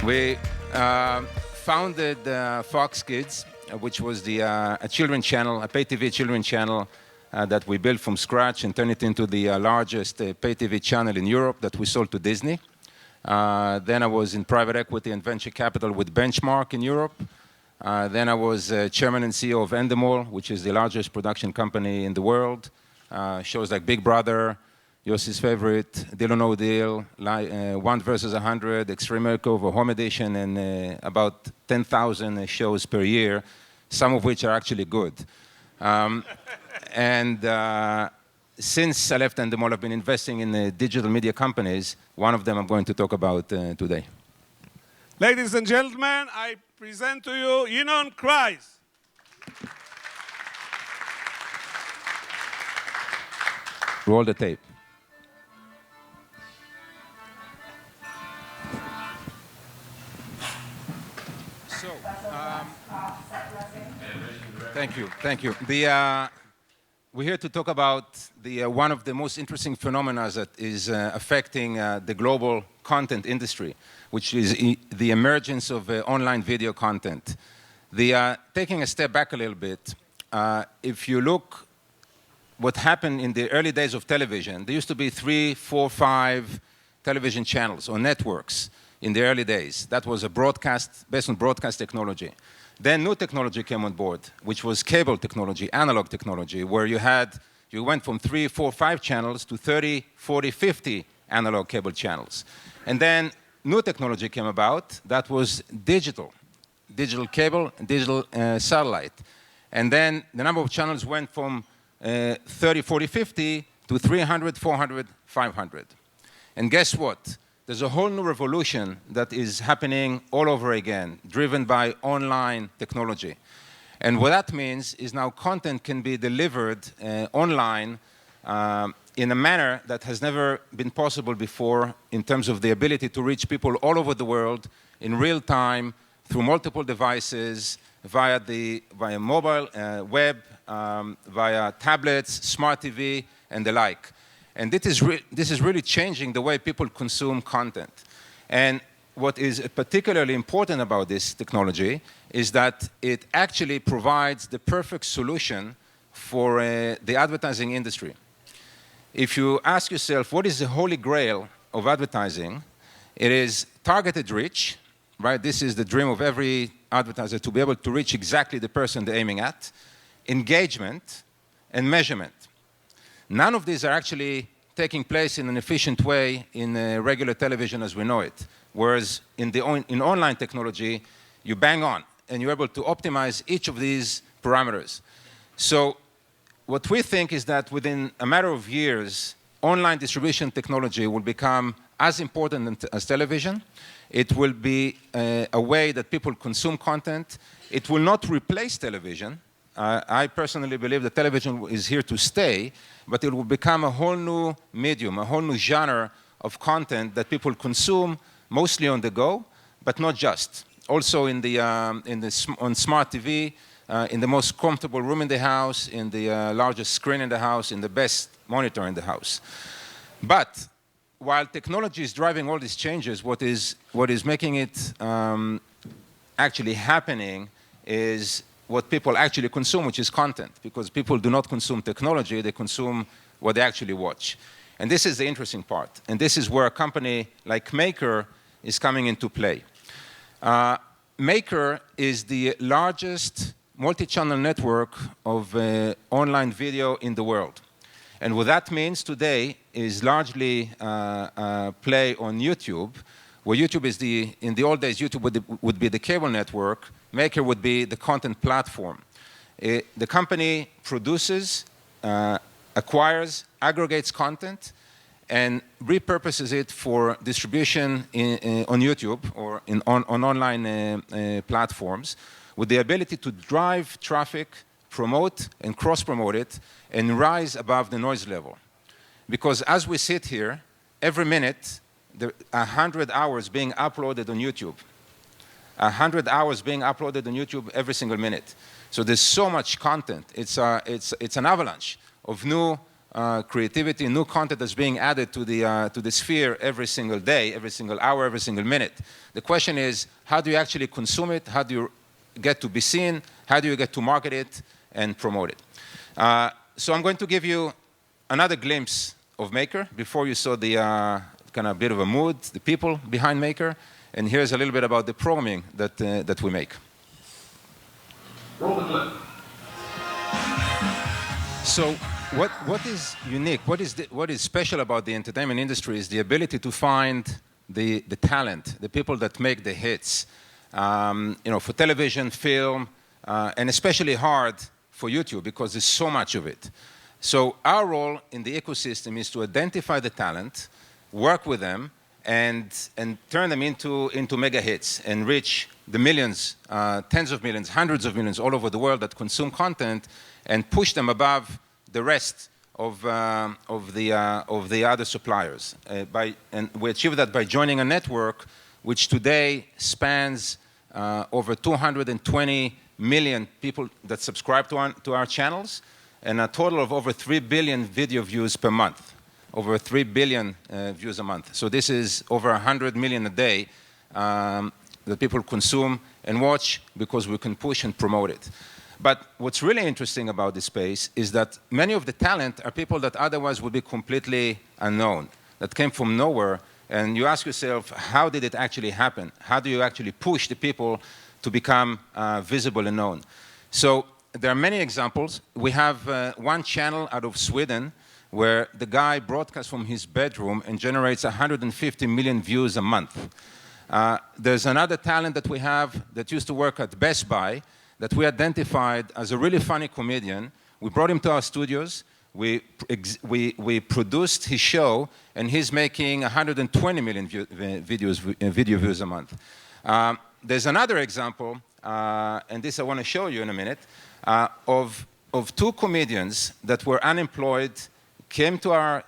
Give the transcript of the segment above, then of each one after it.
We founded Fox Kids, which was a children's channel, a pay TV children's channel that we built from scratch and turned it into the largest pay TV channel in Europe that we sold to Disney. Then I was in private equity and venture capital with Benchmark in Europe. Then I was chairman and CEO of Endemol, which is the largest production company in the world. Shows like Big Brother, Yossi's Favorite, Deal or No Deal, 1 versus 100, Extreme Makeover, Home Edition, and about 10,000 shows per year, some of which are actually good. Since I left Endemol, I've been investing in digital media companies. One of them I'm going to talk about today. Ladies and gentlemen, I present to you Ynon Kreiz. Roll the tape. So, thank you. We're here to talk about one of the most interesting phenomena that is affecting the global content industry, which is the emergence of online video content. Taking a step back a little bit, if you look what happened in the early days of television, there used to be 3, 4, 5 television channels or networks in the early days. That was a broadcast, based on broadcast technology. Then new technology came on board, which was cable technology, analog technology, where you went from 3, 4, 5 channels to 30, 40, 50 analog cable channels. And then new technology came about that was digital cable, digital satellite. And then the number of channels went from 30, 40, 50 to 300, 400, 500. And guess what? There's a whole new revolution that is happening all over again, driven by online technology. And what that means is now content can be delivered online in a manner that has never been possible before in terms of the ability to reach people all over the world in real time through multiple devices, via mobile, web, via tablets, smart TV, and the like. And this is really changing the way people consume content. And what is particularly important about this technology is that it actually provides the perfect solution for the advertising industry. If you ask yourself, what is the holy grail of advertising? It is targeted reach, right? This is the dream of every advertiser, to be able to reach exactly the person they're aiming at, engagement, and measurement. None of these are actually taking place in an efficient way in regular television as we know it. Whereas in online technology, you bang on, and you're able to optimize each of these parameters. So what we think is that within a matter of years, online distribution technology will become as important as television. It will be a way that people consume content. It will not replace television. I personally believe that television is here to stay, but it will become a whole new medium, a whole new genre of content that people consume, mostly on the go, but not just. Also on smart TV, in the most comfortable room in the house, in the largest screen in the house, in the best monitor in the house. But while technology is driving all these changes, what is making it actually happening is what people actually consume, which is content, because people do not consume technology, they consume what they actually watch. And this is the interesting part. And this is where a company like Maker is coming into play. Maker is the largest multi-channel network of online video in the world. And what that means today is largely play on YouTube, where YouTube is in the old days, YouTube would be the cable network, Maker would be the content platform. The company produces, acquires, aggregates content, and repurposes it for distribution on YouTube or on online platforms, with the ability to drive traffic, promote and cross-promote it, and rise above the noise level. Because as we sit here, every minute, there are 100 hours being uploaded on YouTube. 100 hours being uploaded on YouTube every single minute. So there's so much content. It's an avalanche of new creativity, new content that's being added to the sphere every single day, every single hour, every single minute. The question is, how do you actually consume it? How do you get to be seen? How do you get to market it and promote it? So I'm going to give you another glimpse of Maker. Before you saw the kind of bit of a mood, the people behind Maker. And here's a little bit about the programming that we make. Roll the clip. So what is unique, what is special about the entertainment industry is the ability to find the talent, the people that make the hits, for television, film, and especially hard for YouTube because there's so much of it. So our role in the ecosystem is to identify the talent, work with them, and turn them into mega hits and reach the millions, tens of millions, hundreds of millions all over the world that consume content and push them above the rest of the other suppliers. And we achieve that by joining a network which today spans over 220 million people that subscribe to our channels and a total of over 3 billion video views per month. Over 3 billion views a month. So this is over 100 million a day that people consume and watch because we can push and promote it. But what's really interesting about this space is that many of the talent are people that otherwise would be completely unknown, that came from nowhere. And you ask yourself, how did it actually happen? How do you actually push the people to become visible and known? So there are many examples. We have one channel out of Sweden where the guy broadcasts from his bedroom and generates 150 million views a month. There's another talent that we have that used to work at Best Buy that we identified as a really funny comedian. We brought him to our studios. We produced his show, and he's making 120 million video views a month. There's another example, and this I want to show you in a minute, of two comedians that were unemployed, came to our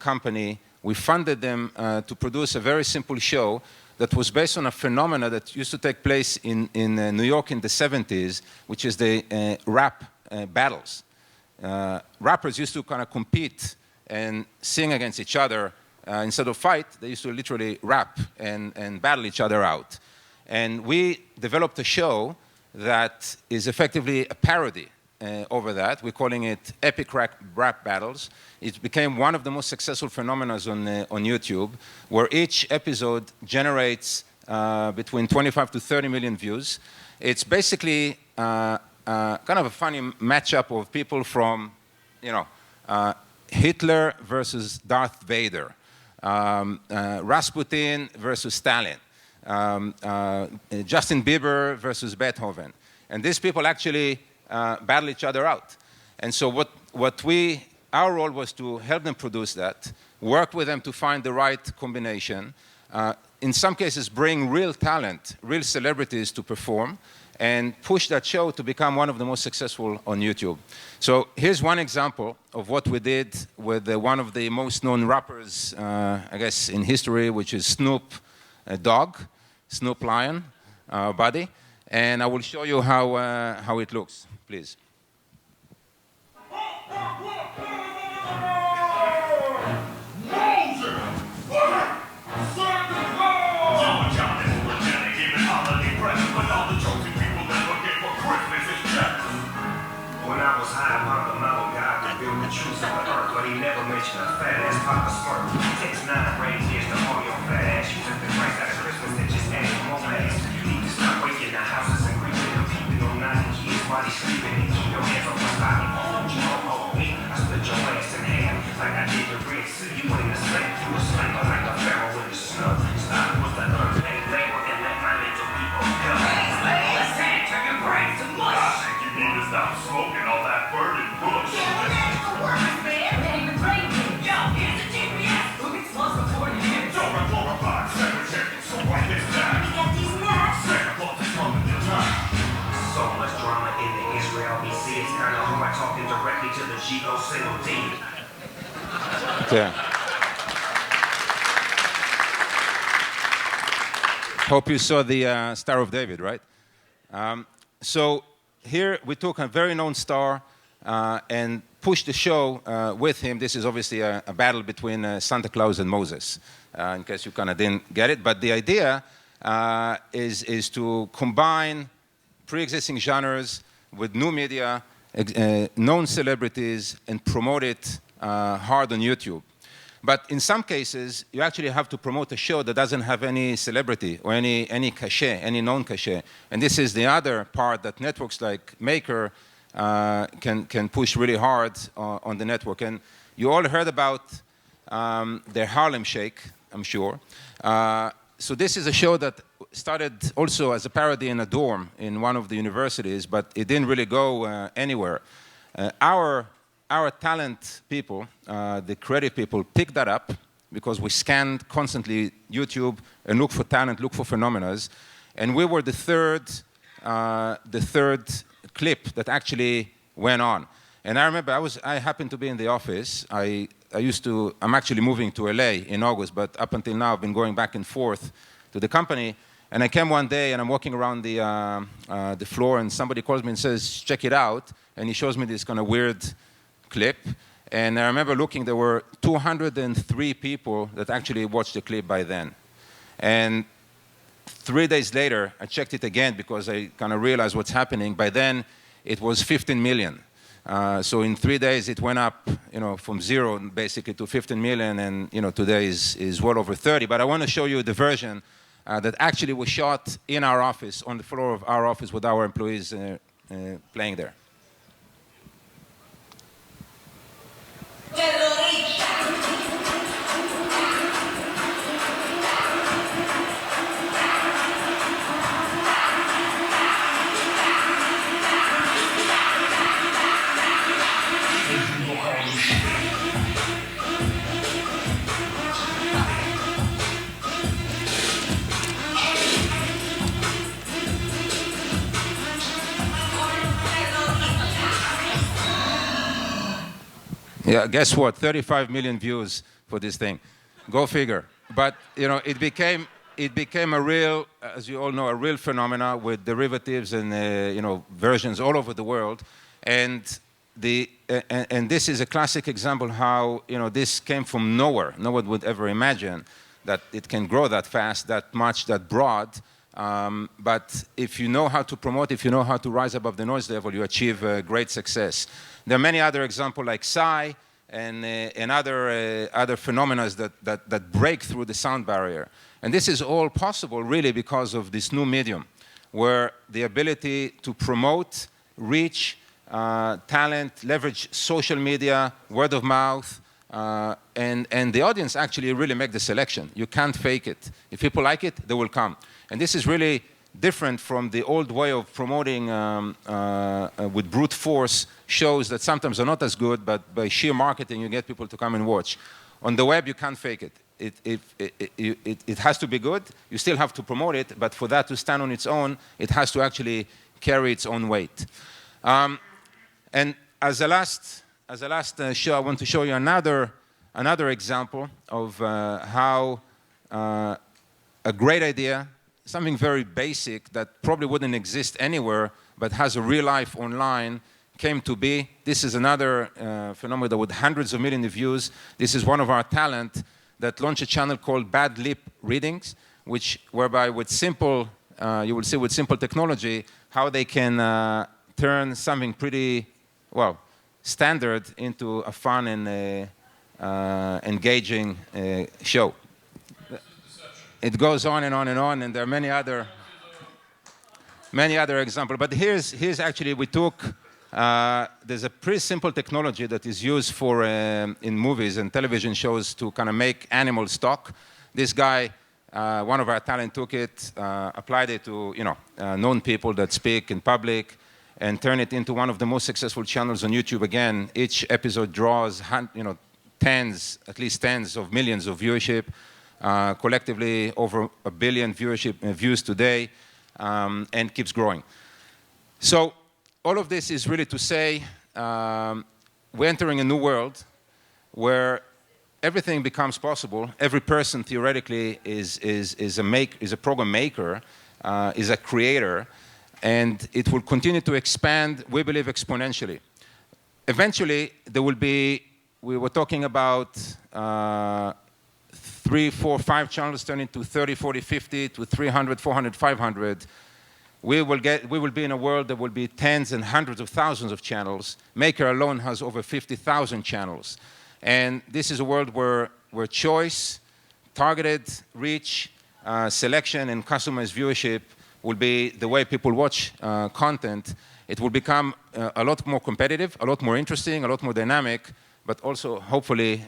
company. We funded them to produce a very simple show that was based on a phenomena that used to take place in New York in the 70s, which is the rap battles. Rappers used to kind of compete and sing against each other. Instead of fight, they used to literally rap and battle each other out. And we developed a show that is effectively a parody over that. We're calling it Epic Rap Battles. It became one of the most successful phenomena on YouTube, where each episode generates between 25 to 30 million views. It's basically kind of a funny matchup of people from, Hitler versus Darth Vader, Rasputin versus Stalin, Justin Bieber versus Beethoven. And these people actually battle each other out. And so our role was to help them produce that, work with them to find the right combination, in some cases bring real talent, real celebrities to perform, and push that show to become one of the most successful on YouTube. So here's one example of what we did with one of the most known rappers, I guess, in history, which is Snoop Dogg, Snoop Lion, buddy. And I will show you how it looks, please. When I was high upon the mountain, God revealed the truth of the earth, but he never mentioned a fat ass Papa Smurf. 6'9" reindeers to all your fat ass. You took the Kreiz out of Christmas and just added more ass. You need to stop waking the houses and creeping and peeping on 90 kids while they sleeping and keep your hands off my body. I split your ass in half like I did the Red Sea. You ain't the same. You a sniper like a pharaoh in the snow. Stop with the unpaid labor and let my mental people go. Let's turn your brain to mush. I think you need to stop smoking all that burning bush. Yeah, that's the worst, man. That ain't the brain. Yo, here's the GPS. Look, it's lost before you hear. Don't glorify secretary. So write this down. You got these nuts. Santa Claus is coming to town. So much drama in the Israel BC. It's kind of hard talking directly to the G.O. single D. Okay. Hope you saw the Star of David, right? So here we took a very known star and pushed the show with him. This is obviously a battle between Santa Claus and Moses, in case you kind of didn't get it. But the idea is to combine pre-existing genres with new media, known celebrities, and promote it hard on YouTube. But in some cases, you actually have to promote a show that doesn't have any celebrity or any cachet, any known cachet. And this is the other part that networks like Maker can push really hard on the network. And you all heard about their Harlem Shake, I'm sure. So this is a show that started also as a parody in a dorm in one of the universities, but it didn't really go anywhere. Our talent people, the creative people, picked that up because we scanned constantly YouTube and look for talent, look for phenomena, and we were the third clip that actually went on. And I remember I happened to be in the office. I'm actually moving to LA in August, but up until now I've been going back and forth to the company. And I came one day and I'm walking around the floor and somebody calls me and says, check it out. And he shows me this kind of weird clip. And I remember looking, there were 203 people that actually watched the clip by then. And 3 days later, I checked it again because I kind of realized what's happening. By then, it was 15 million. So in 3 days, it went up, from 0 basically to 15 million, and today is well over 30. But I want to show you the version that actually was shot in our office, on the floor of our office with our employees playing there. Yeah, guess what? 35 million views for this thing. Go figure. But it became a real, as you all know, a real phenomena with derivatives and versions all over the world. And this is a classic example how this came from nowhere. No one would ever imagine that it can grow that fast, that much, that broad. But if you know how to promote, if you know how to rise above the noise level, you achieve great success. There are many other examples like Psy and other phenomena that break through the sound barrier. And this is all possible really because of this new medium, where the ability to promote, reach, talent, leverage social media, word of mouth, and the audience actually really make the selection. You can't fake it. If people like it, they will come. And this is really different from the old way of promoting with brute force shows that sometimes are not as good, but by sheer marketing you get people to come and watch. On the web you can't fake it. It has to be good. You still have to promote it, but for that to stand on its own, it has to actually carry its own weight. And as a last show, I want to show you another example of how a great idea, something very basic that probably wouldn't exist anywhere, but has a real life online, came to be. This is another phenomenon with hundreds of millions of views. This is one of our talent that launched a channel called Bad Lip Readings, whereby with simple, you will see with simple technology, how they can turn something pretty, well, standard into a fun and engaging show. It goes on and on and on, and there are many other examples. But here's actually, we took, there's a pretty simple technology that is used for in movies and television shows to kind of make animals talk. This guy, one of our talent, took it, applied it to known people that speak in public, and turned it into one of the most successful channels on YouTube. Again, each episode draws at least tens of millions of viewership. Collectively over 1 billion views today, and keeps growing. So all of this is really to say we're entering a new world where everything becomes possible. Every person theoretically is a program maker, is a creator, and it will continue to expand, we believe, exponentially. eventually, there will be, we were talking about 3, 4, 5 channels turning to 30, 40, 50, to 300, 400, 500. We will be in a world that will be tens and hundreds of thousands of channels. Maker alone has over 50,000 channels. And this is a world where choice, targeted reach, selection, and customized viewership will be the way people watch content. It will become a lot more competitive, a lot more interesting, a lot more dynamic, but also hopefully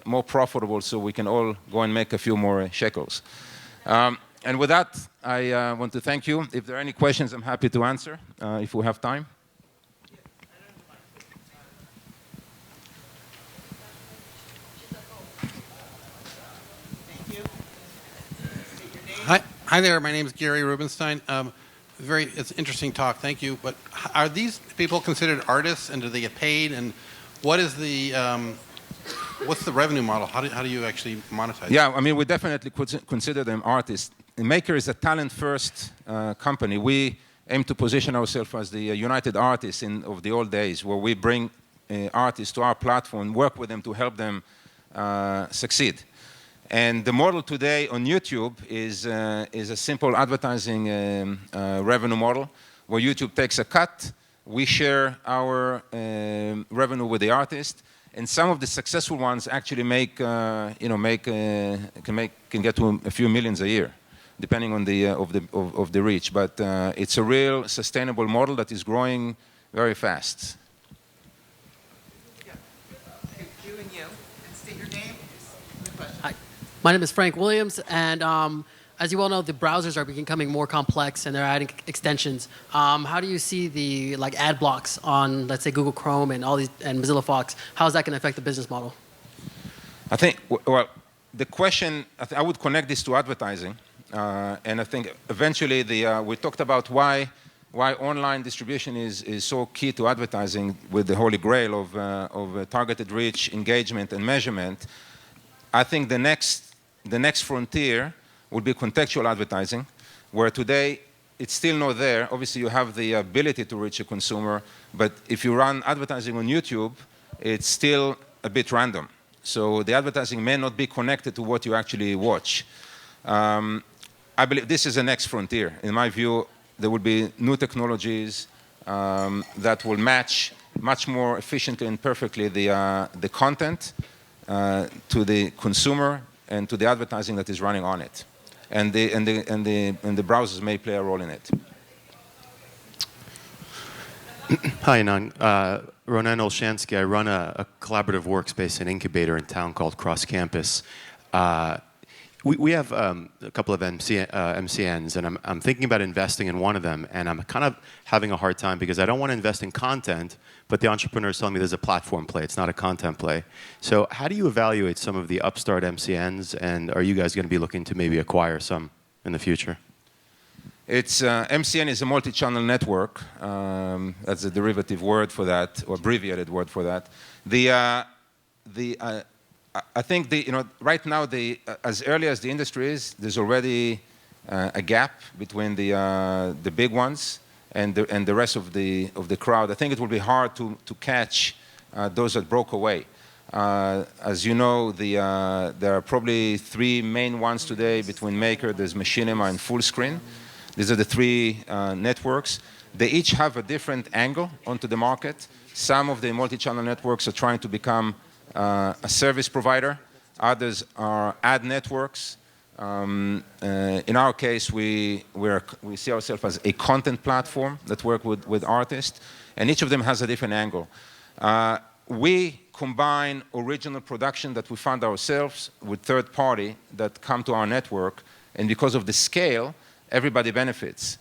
more profitable so we can all go and make a few more shekels. And with that, I want to thank you. If there are any questions, I'm happy to answer if we have time. Hi there, my name is Gary Rubenstein. It's an interesting talk, thank you. But are these people considered artists, and do they get paid? And what is what's the revenue model? How do you actually monetize? Yeah, I mean, we definitely consider them artists. Maker is a talent-first company. We aim to position ourselves as the United Artists of the old days, where we bring artists to our platform, work with them to help them succeed. And the model today on YouTube is a simple advertising revenue model, where YouTube takes a cut, we share our revenue with the artist, and some of the successful ones actually can get to a few millions a year, depending on the reach. But it's a real sustainable model that is growing very fast. Yeah. You and state your name. Hi, my name is Frank Williams, and as you all know, the browsers are becoming more complex and they're adding extensions. How do you see the ad blocks on, let's say, Google Chrome and all these and Mozilla Fox? How is that going to affect the business model? I think, well, the question, I would connect this to advertising. And I think eventually we talked about why online distribution is so key to advertising with the holy grail of targeted reach, engagement, and measurement. I think the next frontier would be contextual advertising, where today it's still not there. Obviously, you have the ability to reach a consumer, but if you run advertising on YouTube, it's still a bit random. So the advertising may not be connected to what you actually watch. I believe this is the next frontier. In my view, there will be new technologies that will match much more efficiently and perfectly the content to the consumer and to the advertising that is running on it. And the browsers may play a role in it. Hi, Ynon. Ronan Olshansky. I run a collaborative workspace and incubator in town called Cross Campus. We have a couple of MCNs, and I'm thinking about investing in one of them, and I'm kind of having a hard time because I don't want to invest in content, but the entrepreneur is telling me there's a platform play, it's not a content play. So how do you evaluate some of the upstart MCNs, and are you guys going to be looking to maybe acquire some in the future? MCN is a multi-channel network. That's a derivative word for that, or abbreviated word for that. I think right now, as early as the industry is, there's already a gap between the big ones and the rest of the crowd. I think it will be hard to catch those that broke away. As you know, there are probably 3 main ones today between Maker, there's Machinima, and Fullscreen. These are the 3 networks. They each have a different angle onto the market. Some of the multi-channel networks are trying to become a service provider. Others are ad networks. In our case, we see ourselves as a content platform that works with artists, and each of them has a different angle. We combine original production that we fund ourselves with third party that come to our network, and because of the scale, everybody benefits.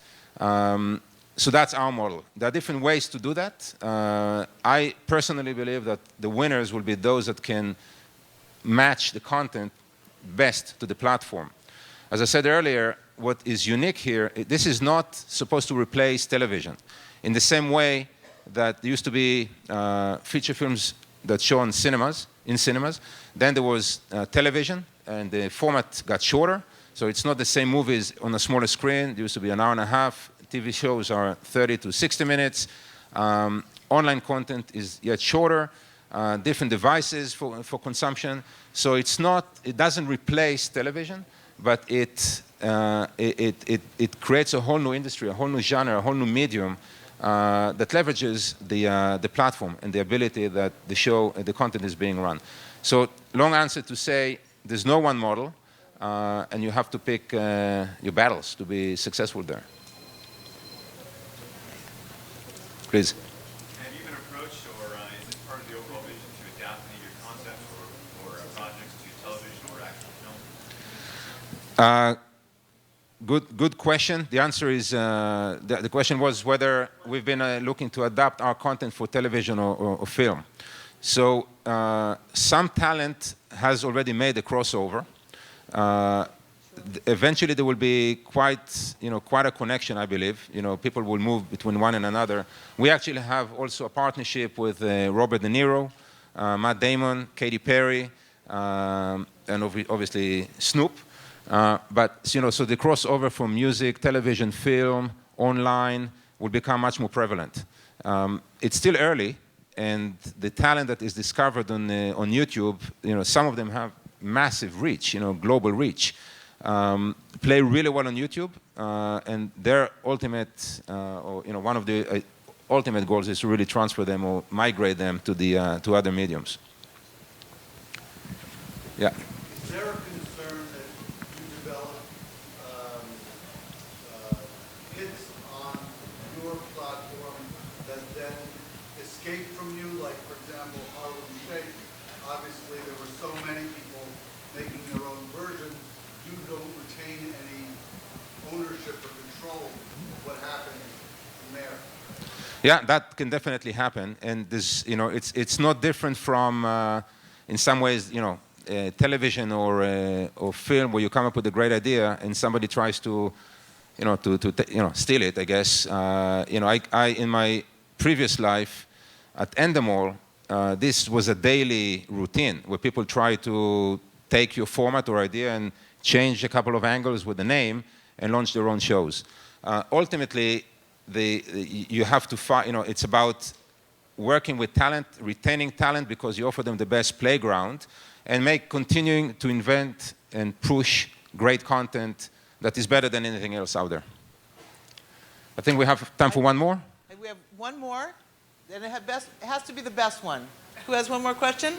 So that's our model. There are different ways to do that. I personally believe that the winners will be those that can match the content best to the platform. As I said earlier, what is unique here, this is not supposed to replace television. In the same way that there used to be feature films that show in cinemas, then there was television, and the format got shorter. So it's not the same movies on a smaller screen. There used to be an hour and a half. TV shows are 30 to 60 minutes. online content is yet shorter, different devices for consumption. So it doesn't replace television, but it creates a whole new industry, a whole new genre, a whole new medium that leverages the platform and the ability that the content is being run. So long answer to say, there's no one model, and you have to pick your battles to be successful there. Please. Have you been approached, or is it part of the overall vision to adapt any of your concepts or projects to television or actual film? Good question. The answer is, the question was whether we've been looking to adapt our content for television or film. So some talent has already made a crossover. Eventually there will be quite a connection, I believe. People will move between one and another. We actually have also a partnership with Robert De Niro, Matt Damon, Katy Perry, and obviously Snoop. But so the crossover from music, television, film, online will become much more prevalent. It's still early, and the talent that is discovered on YouTube, some of them have massive reach, global reach. Play really well on YouTube, and their ultimate, one of the ultimate goals is to really transfer them or migrate them to other mediums. Yeah. Is there a concern that you develop hits on your platform that then escape from you? Like, for example, Harlem Shake. Obviously, there were so many people making their own version. You don't retain any ownership or control of what happens from there. Yeah, that can definitely happen, and this, it's not different from, in some ways, television or film, where you come up with a great idea and somebody tries to, steal it. I guess, I in my previous life at Endemol, this was a daily routine where people try to take your format or idea and change a couple of angles with the name and launch their own shows. Ultimately, you have to find, it's about working with talent, retaining talent because you offer them the best playground, and continuing to invent and push great content that is better than anything else out there. I think we have time for one more. We have one more, and it has to be the best one. Who has one more question?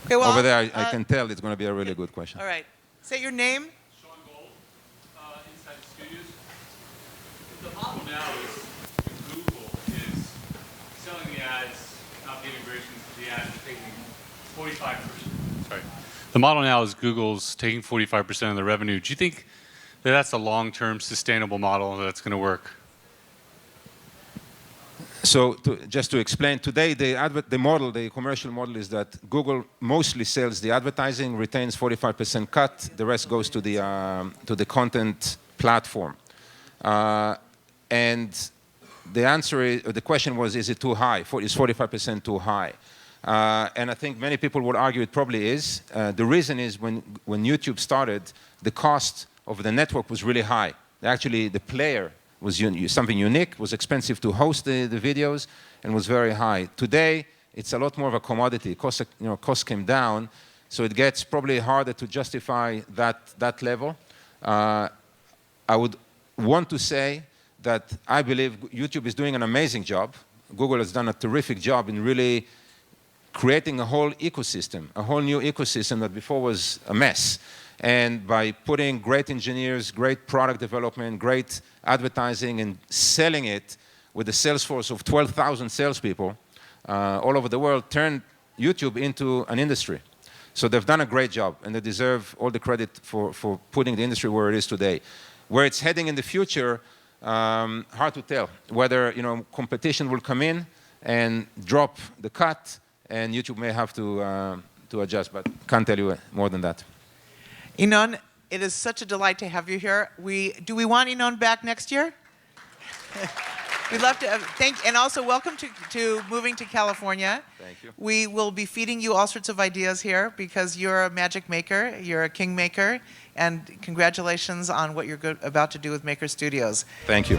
Okay, well, over there, I can tell it's going to be a really good question. All right. Say your name. Sean Gold, Inside the Studios. The model now is Google is selling the ads, not the integrations. The ads are taking 45%. Sorry. The model now is Google's taking 45% of the revenue. Do you think that that's a long-term sustainable model that's going to work? So just to explain, today the commercial model is that Google mostly sells the advertising, retains 45% cut, the rest goes to the content platform. And the answer is, the question was, is it too high? Is 45% too high? And I think many people would argue it probably is. The reason is when YouTube started, the cost of the network was really high. Actually, the player was something unique, was expensive to host the videos, and was very high. Today, it's a lot more of a commodity. Costs came down, so it gets probably harder to justify that level. I would want to say that I believe YouTube is doing an amazing job. Google has done a terrific job in really creating a whole ecosystem, a whole new ecosystem that before was a mess. And by putting great engineers, great product development, great advertising, and selling it with a sales force of 12,000 salespeople all over the world, turned YouTube into an industry. So they've done a great job, and they deserve all the credit for putting the industry where it is today. Where it's heading in the future, hard to tell. Whether competition will come in and drop the cut, and YouTube may have to adjust, but can't tell you more than that. Ynon, it is such a delight to have you here. Do we want Ynon back next year? We'd love to and also welcome to moving to California. Thank you. We will be feeding you all sorts of ideas here because you're a magic maker, you're a king maker, and congratulations on what you're about to do with Maker Studios. Thank you.